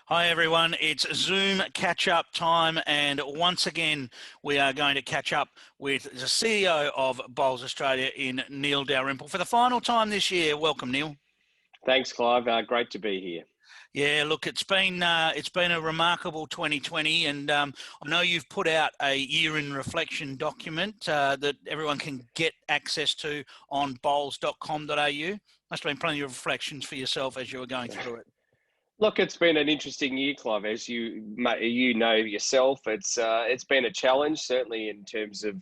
Hi everyone, it's Zoom catch-up time, and once again we are going to catch up with the CEO of Bowls Australia in Neil Dalrymple for the final time this year. Welcome, Neil. Thanks, Clive. Great to be here. Yeah, look, it's been a remarkable 2020, and I know you've put out a year in reflection document that everyone can get access to on bowls.com.au. Must have been plenty of reflections for yourself as you were going through it. Look, it's been an interesting year, Clive. As you know yourself, it's been a challenge, certainly in terms of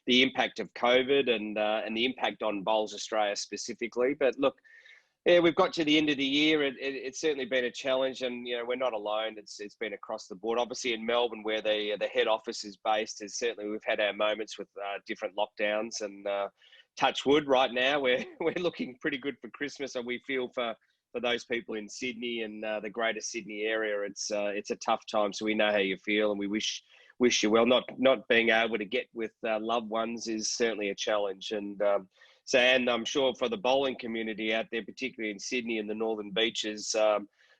the impact of COVID and the impact on Bowls Australia specifically. But look, yeah, we've got to the end of the year. It's certainly been a challenge, and we're not alone. It's been across the board. Obviously, in Melbourne, where the head office is based, is certainly we've had our moments with different lockdowns. And touch wood, right now we're looking pretty good for Christmas, and we feel for those people in Sydney and the Greater Sydney area, it's a tough time. So we know how you feel, and we wish you well. Not being able to get with loved ones is certainly a challenge, and I'm sure for the bowling community out there, particularly in Sydney and the Northern Beaches,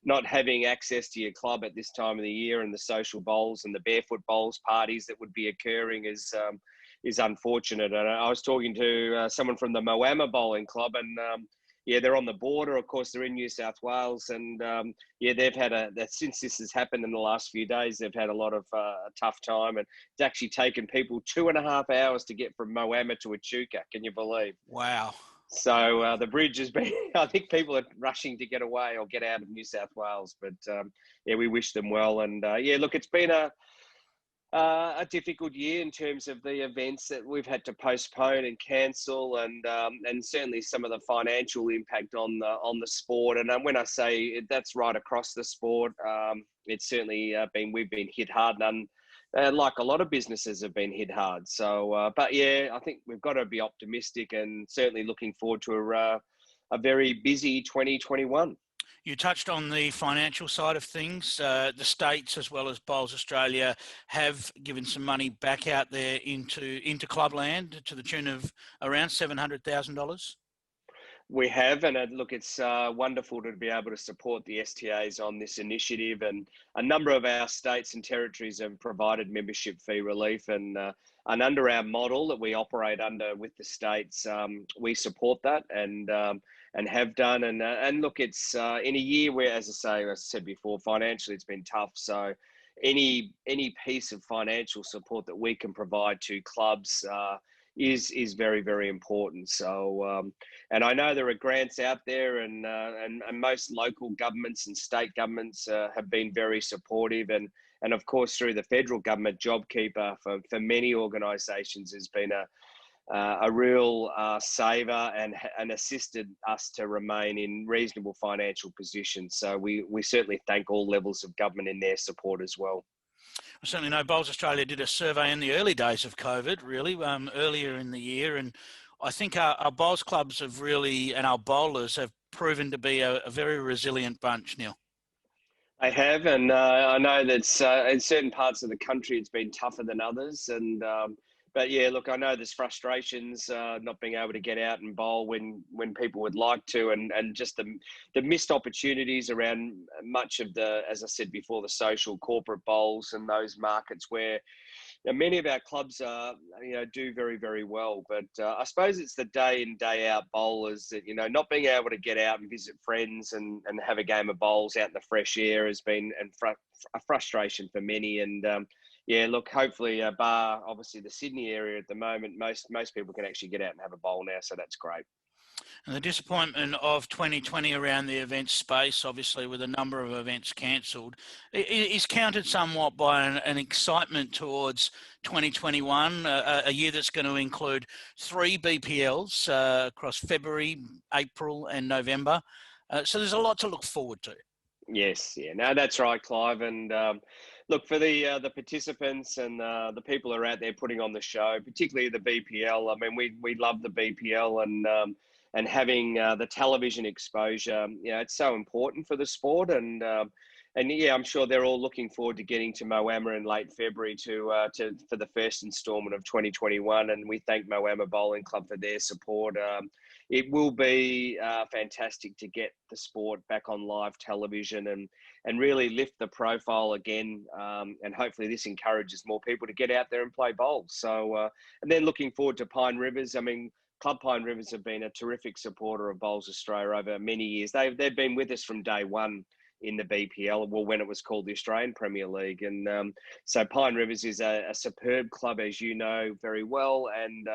not having access to your club at this time of the year and the social bowls and the barefoot bowls parties that would be occurring is unfortunate. And I was talking to someone from the Moama Bowling Club, and yeah, they're on the border. Of course, they're in New South Wales, and yeah, they've had since this has happened in the last few days, they've had a lot of a tough time, and it's actually taken people 2.5 hours to get from Moama to Echuca. Can you believe? Wow. So the bridge has been. I think people are rushing to get away or get out of New South Wales, but yeah, we wish them well. And yeah, look, it's been a difficult year in terms of the events that we've had to postpone and cancel, and certainly some of the financial impact on the sport. And when I say that's right across the sport, it's certainly we've been hit hard, and like a lot of businesses have been hit hard. So, but yeah, I think we've got to be optimistic, and certainly looking forward to a very busy 2021. You touched on the financial side of things. The states, as well as Bowls Australia, have given some money back out there into clubland to the tune of around $700,000. We have, and look, it's wonderful to be able to support the STAs on this initiative, and a number of our states and territories have provided membership fee relief, and under our model that we operate under with the states, we support that, and have done, and look, it's in a year where, as I said before, financially it's been tough. So any piece of financial support that we can provide to clubs is very, very important. So, and I know there are grants out there, and most local governments and state governments have been very supportive, and of course through the federal government, JobKeeper for many organisations has been a real saver, and assisted us to remain in reasonable financial positions. So we certainly thank all levels of government in their support as well. I certainly know Bowls Australia did a survey in the early days of COVID, really, earlier in the year, and I think our bowls clubs have really, and our bowlers have proven to be a very resilient bunch, Neil. They have, and I know that in certain parts of the country it's been tougher than others, and but yeah, look, I know there's frustrations not being able to get out and bowl when people would like to, and just the missed opportunities around much of the, as I said before, the social corporate bowls and those markets where many of our clubs do very, very well. But I suppose it's the day in, day out bowlers that, not being able to get out and visit friends and have a game of bowls out in the fresh air has been a frustration for many. And yeah, look, hopefully, bar obviously the Sydney area at the moment, most people can actually get out and have a bowl now, so that's great. And the disappointment of 2020 around the event space, obviously with a number of events cancelled, is countered somewhat by an excitement towards 2021, a year that's going to include 3 BPLs across February, April and November. So there's a lot to look forward to. Yes, yeah, no, that's right, Clive. And look, for the participants and the people who are out there putting on the show, particularly the BPL. I mean, we love the BPL, and having the television exposure, it's so important for the sport. And yeah, I'm sure they're all looking forward to getting to Moama in late February for the first instalment of 2021. And we thank Moama Bowling Club for their support. it will be fantastic to get the sport back on live television and really lift the profile again. And hopefully this encourages more people to get out there and play bowls. So, and then looking forward to Pine Rivers. I mean, Club Pine Rivers have been a terrific supporter of Bowls Australia over many years. They've been with us from day one in the BPL, well, when it was called the Australian Premier League. And so Pine Rivers is a superb club, as you know very well. And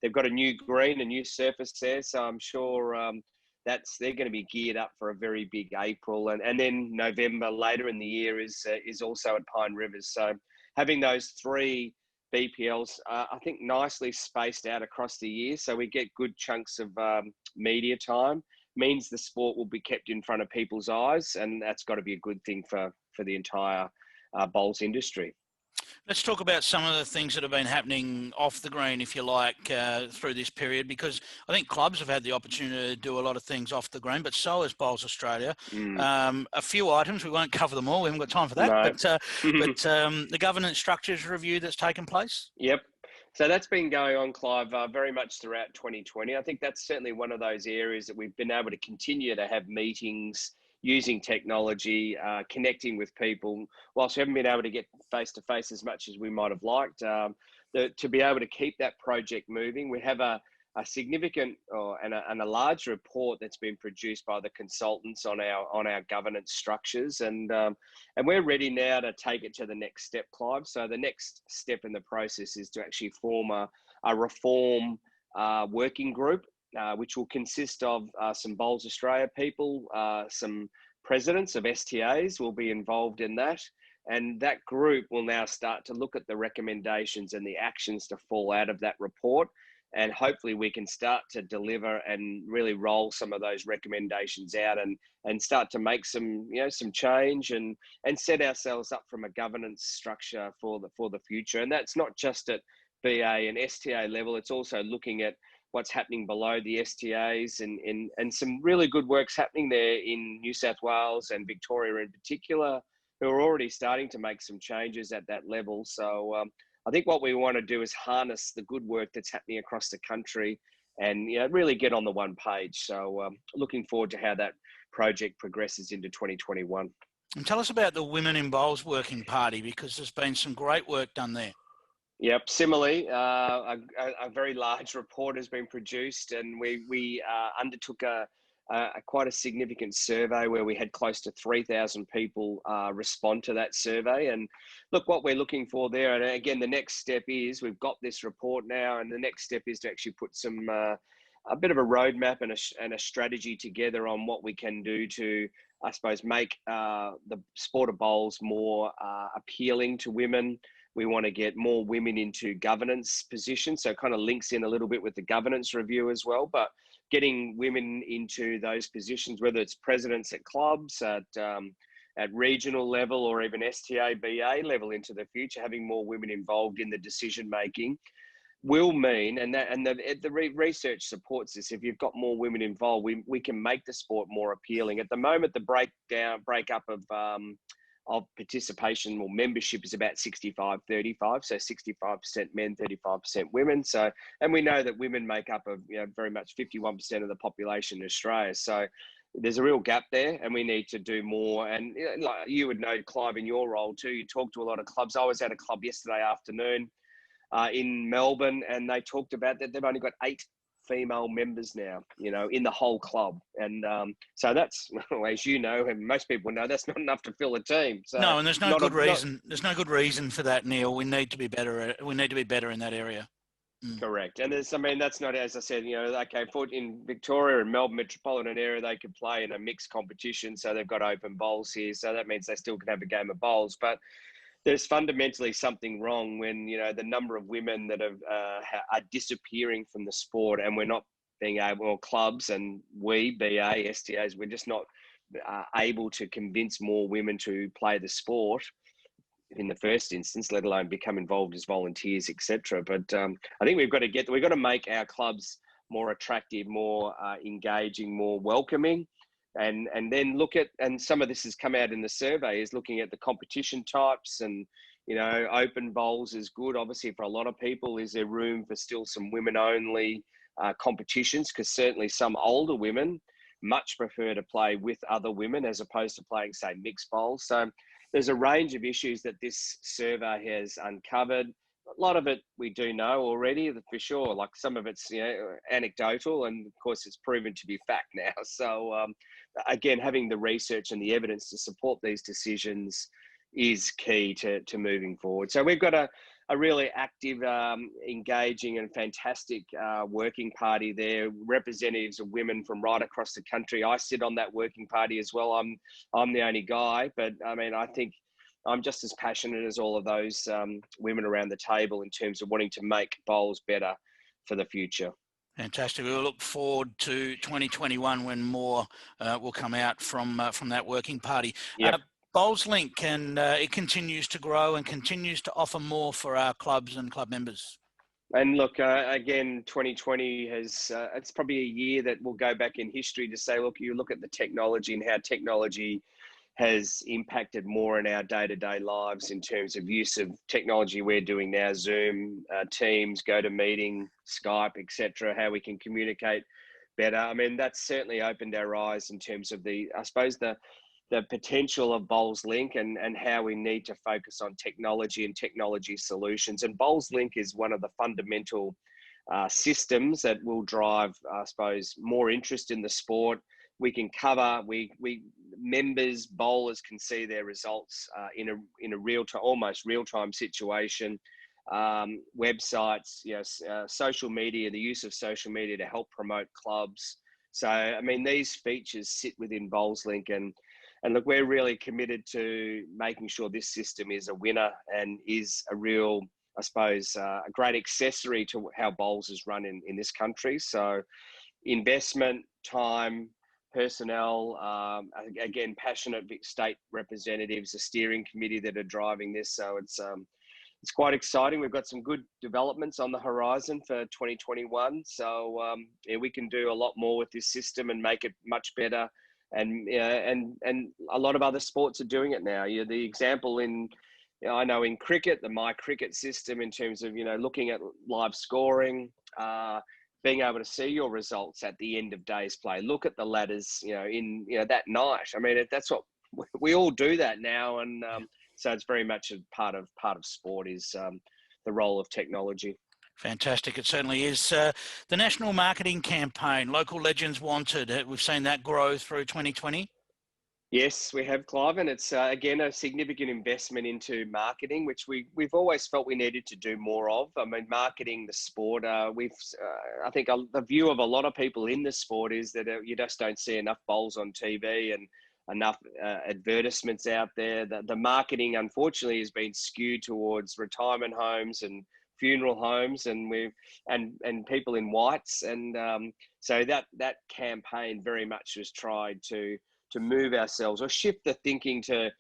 they've got a new green, a new surface there. So I'm sure they're going to be geared up for a very big April. And then November later in the year is also at Pine Rivers. So having those three BPLs, I think, nicely spaced out across the year, so we get good chunks of media time, means the sport will be kept in front of people's eyes, and that's got to be a good thing for the entire bowls industry. Let's talk about some of the things that have been happening off the green, if you like, through this period, because I think clubs have had the opportunity to do a lot of things off the green, but so has Bowls Australia. A few items, we won't cover them all, we haven't got time for that, No. but the governance structures review that's taken place? Yep. So that's been going on, Clive, very much throughout 2020. I think that's certainly one of those areas that we've been able to continue to have meetings using technology, connecting with people, whilst we haven't been able to get face-to-face as much as we might have liked. To be able to keep that project moving, we have a significant and a large report that's been produced by the consultants on our governance structures, and we're ready now to take it to the next step, Clive. So the next step in the process is to actually form a reform working group, which will consist of some Bowls Australia people, some presidents of STAs will be involved in that. And that group will now start to look at the recommendations and the actions to fall out of that report. And hopefully we can start to deliver and really roll some of those recommendations out and start to make some change and set ourselves up from a governance structure for the future. And that's not just at BA and STA level, it's also looking at what's happening below the STAs and some really good work's happening there in New South Wales and Victoria in particular, who are already starting to make some changes at that level. So I think what we want to do is harness the good work that's happening across the country and really get on the one page. So looking forward to how that project progresses into 2021. And tell us about the Women in Bowls Working Party, because there's been some great work done there. Yep. Similarly, a very large report has been produced, and we undertook quite a significant survey where we had close to 3,000 people respond to that survey. And look, what we're looking for there, and again, the next step is we've got this report now, and the next step is to actually put some a bit of a roadmap and a strategy together on what we can do to, I suppose, make the sport of bowls more appealing to women. We want to get more women into governance positions, so it kind of links in a little bit with the governance review as well. But getting women into those positions, whether it's presidents at clubs, at regional level, or even STA, BA level into the future, having more women involved in the decision making will mean, and the research supports this. If you've got more women involved, we can make the sport more appealing. At the moment, the breakup of participation or membership is about 65-35, so 65% men, 35% women. So, and we know that women make up of very much 51% of the population in Australia. So there's a real gap there, and we need to do more. And like you would know, Clive, in your role too, you talk to a lot of clubs. I was at a club yesterday afternoon in Melbourne, and they talked about that they've only got 8 female members now, in the whole club. And so that's, as you know, and most people know, that's not enough to fill a team. So no, and there's no good reason. There's no good reason for that, Neil. We need to be better. We need to be better in that area. Correct. And that's not, as I said, okay, in Victoria and Melbourne metropolitan area, they could play in a mixed competition. So they've got open bowls here. So that means they still can have a game of bowls. But there's fundamentally something wrong when, the number of women that are disappearing from the sport, and we're not being able, or clubs and BA, STAs, we're just not able to convince more women to play the sport in the first instance, let alone become involved as volunteers, etc. But I think we've got to make our clubs more attractive, more engaging, more welcoming. And then look at, and some of this has come out in the survey, is looking at the competition types, and open bowls is good obviously for a lot of people. Is there room for still some women only competitions, because certainly some older women much prefer to play with other women as opposed to playing, say, mixed bowls. So there's a range of issues that this survey has uncovered. A lot of it we do know already, for sure. Like some of it's anecdotal, and of course it's proven to be fact now. So again, having the research and the evidence to support these decisions is key to moving forward. So we've got a really active, engaging and fantastic working party there, representatives of women from right across the country. I sit on that working party as well. I'm the only guy, but I mean, I think I'm just as passionate as all of those women around the table in terms of wanting to make bowls better for the future. Fantastic. We'll look forward to 2021 when more will come out from that working party. Yep. Bowls Link, and it continues to grow and continues to offer more for our clubs and club members. And look, again, 2020 has, it's probably a year that will go back in history to say, look, you look at the technology and how technology has impacted more in our day-to-day lives in terms of use of technology we're doing now, Zoom, Teams, GoToMeeting, Skype, etc., how we can communicate better. I mean, that's certainly opened our eyes in terms of the potential of Bowls Link and how we need to focus on technology and technology solutions. And Bowls Link is one of the fundamental systems that will drive, I suppose, more interest in the sport. We can cover, members, bowlers can see their results in a real-time, almost real-time situation. Websites, social media, the use of social media to help promote clubs. So, I mean, these features sit within Bowls Link, and look, we're really committed to making sure this system is a winner and is a real, I suppose, a great accessory to how bowls is run in this country. So investment, time, personnel, again, passionate state representatives, a steering committee that are driving this. So it's quite exciting. We've got some good developments on the horizon for 2021. So we can do a lot more with this system and make it much better. And a lot of other sports are doing it now. The example I know in cricket, the My Cricket system, in terms of looking at live scoring, being able to see your results at the end of day's play. Look at the ladders, in that night. I mean, that's what we all do that now, and so it's very much a part of sport is the role of technology. Fantastic. It certainly is. The National Marketing Campaign, Local Legends Wanted, we've seen that grow through 2020. Yes, we have, Clive, and it's again a significant investment into marketing, which we've always felt we needed to do more of. I mean, marketing the sport. I think the view of a lot of people in the sport is that you just don't see enough bowls on TV and enough advertisements out there. The marketing, unfortunately, has been skewed towards retirement homes and funeral homes, and people in whites, and so that campaign very much has tried to move ourselves or shift the thinking to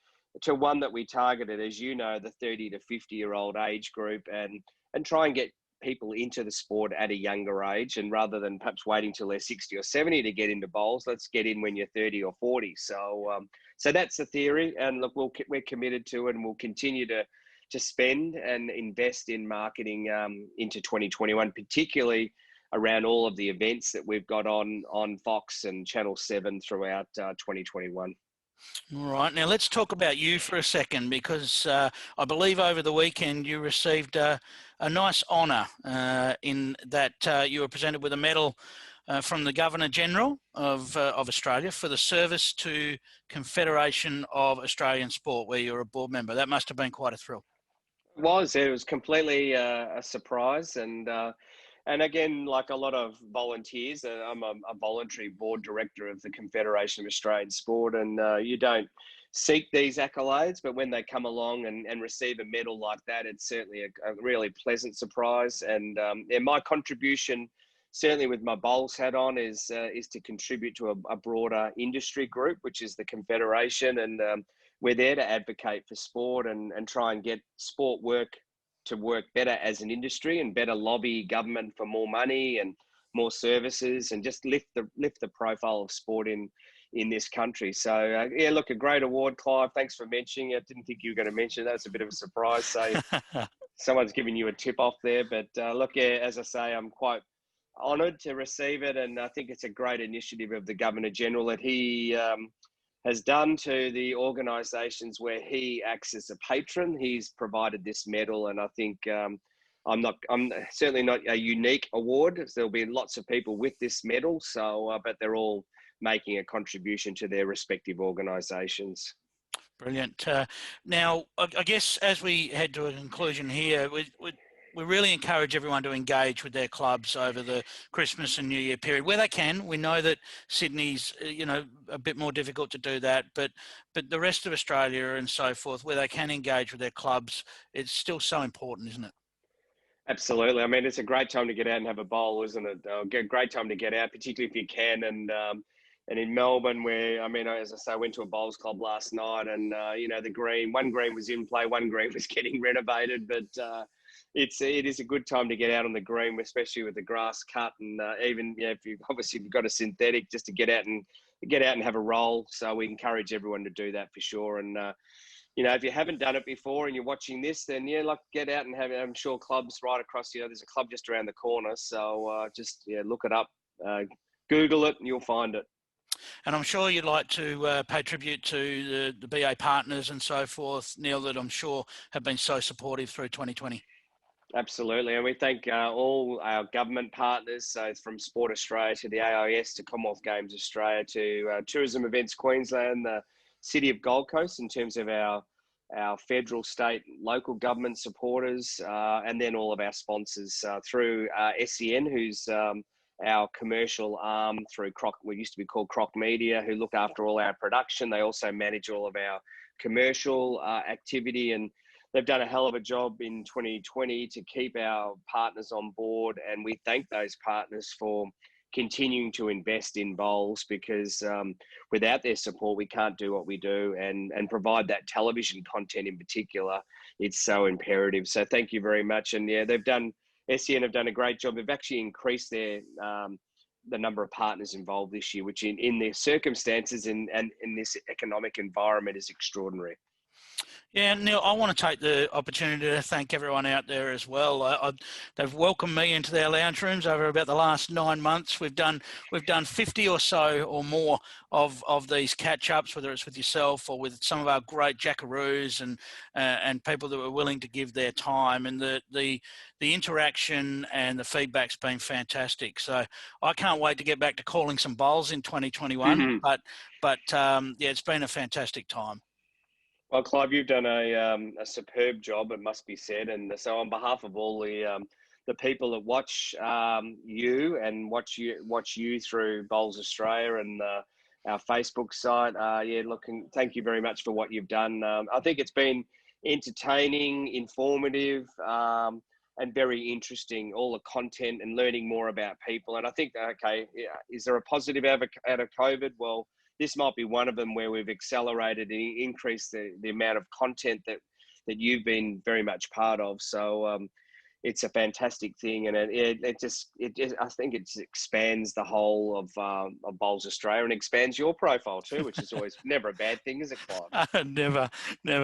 one that we targeted, as you know, the 30 to 50-year-old age group, and try and get people into the sport at a younger age, and rather than perhaps waiting till they're 60 or 70 to get into bowls, let's get in when you're 30 or 40. So that's the theory, and look, we're committed to it, and we'll continue to spend and invest in marketing into 2021, particularly around all of the events that we've got on Fox and Channel 7 throughout 2021. All right. Now let's talk about you for a second, because I believe over the weekend you received a nice honour in that you were presented with a medal from the Governor-General of Australia for the service to Confederation of Australian Sport, where you're a board member. That must have been quite a thrill. It was completely a surprise, and again, like a lot of volunteers, I'm a voluntary board director of the Confederation of Australian Sport, and you don't seek these accolades, but when they come along and receive a medal like that, it's certainly a really pleasant surprise. And my contribution, certainly with my bowls hat on, is to contribute to a broader industry group, which is the Confederation, and we're there to advocate for sport and try and get sport to work better as an industry, and better lobby government for more money and more services, and just lift the profile of sport in this country. So yeah, look, a great award, Clive. Thanks for mentioning it. Didn't think you were going to mention that. It's a bit of a surprise. So someone's giving you a tip off there, but look, yeah, as I say, I'm quite honoured to receive it, and I think it's a great initiative of the Governor General that he has done to the organisations where he acts as a patron. He's provided this medal, and I think I'm certainly not a unique award. There'll be lots of people with this medal, so but they're all making a contribution to their respective organisations. Brilliant. Now, I guess as we head to a conclusion here, we really encourage everyone to engage with their clubs over the Christmas and New Year period where they can. We know that Sydney's, a bit more difficult to do that, but the rest of Australia and so forth, where they can engage with their clubs, it's still so important, isn't it? Absolutely. I mean, it's a great time to get out and have a bowl, isn't it? A great time to get out, particularly if you can. And in Melbourne, where, I mean, as I say, I went to a bowls club last night, and one green was in play, one green was getting renovated, but it is a good time to get out on the green, especially with the grass cut, and even if you've got a synthetic, just to get out and have a roll. So we encourage everyone to do that for sure. And if you haven't done it before and you're watching this, then get out and have it. I'm sure clubs right across, there's a club just around the corner. So look it up, Google it, and you'll find it. And I'm sure you'd like to pay tribute to the BA partners and so forth, Neil, that I'm sure have been so supportive through 2020. Absolutely. And we thank all our government partners, so from Sport Australia to the AIS to Commonwealth Games Australia to Tourism Events Queensland, the City of Gold Coast in terms of our federal, state, local government supporters, and then all of our sponsors through SEN, who's our commercial arm through Croc, we used to be called Croc Media, who look after all our production. They also manage all of our commercial activity, and they've done a hell of a job in 2020 to keep our partners on board. And we thank those partners for continuing to invest in bowls, because without their support, we can't do what we do and provide that television content in particular. It's so imperative. So thank you very much. And SEN have done a great job. They've actually increased their the number of partners involved this year, which in their circumstances and in this economic environment is extraordinary. Yeah, Neil, I want to take the opportunity to thank everyone out there as well. They've welcomed me into their lounge rooms over about the last 9 months. We've done 50 or so or more of these catch-ups, whether it's with yourself or with some of our great jackaroos and people that were willing to give their time. And the interaction and the feedback's been fantastic. So I can't wait to get back to calling some bowls in 2021. Mm-hmm. But it's been a fantastic time. Well, Clive, you've done a superb job, it must be said. And so on behalf of all the people that watch you and watch you through Bowls Australia and our Facebook site, thank you very much for what you've done. I think it's been entertaining, informative, and very interesting, all the content and learning more about people. And I think, is there a positive out of COVID? Well, this might be one of them where we've accelerated and increased the amount of content that you've been very much part of. So it's a fantastic thing, and it just I think it expands the whole of Bowls Australia and expands your profile too, which is always never a bad thing, is it, Clive? Never,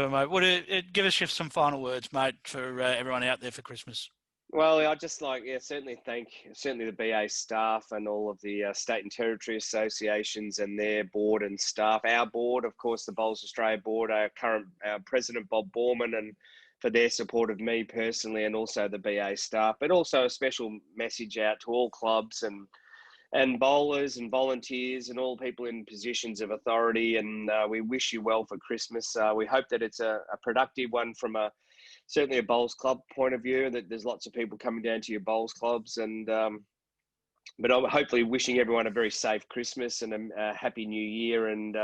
mate. Would it give us some final words, mate, for everyone out there for Christmas? Well, I'd just certainly thank the BA staff and all of the state and territory associations and their board and staff. Our board, of course, the Bowls Australia board, our current president, Bob Borman, and for their support of me personally and also the BA staff, but also a special message out to all clubs and bowlers and volunteers and all people in positions of authority. And we wish you well for Christmas. We hope that it's a productive one from certainly a bowls club point of view, that there's lots of people coming down to your bowls clubs, and but I'm hopefully wishing everyone a very safe Christmas and a happy new year, and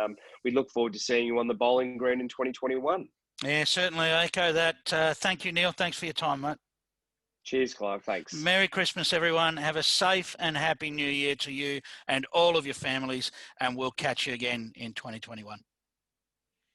we look forward to seeing you on the bowling green in 2021. Yeah, certainly. I echo that. Thank you, Neil. Thanks for your time, mate. Cheers, Clive. Thanks. Merry Christmas, everyone. Have a safe and happy new year to you and all of your families, and we'll catch you again in 2021.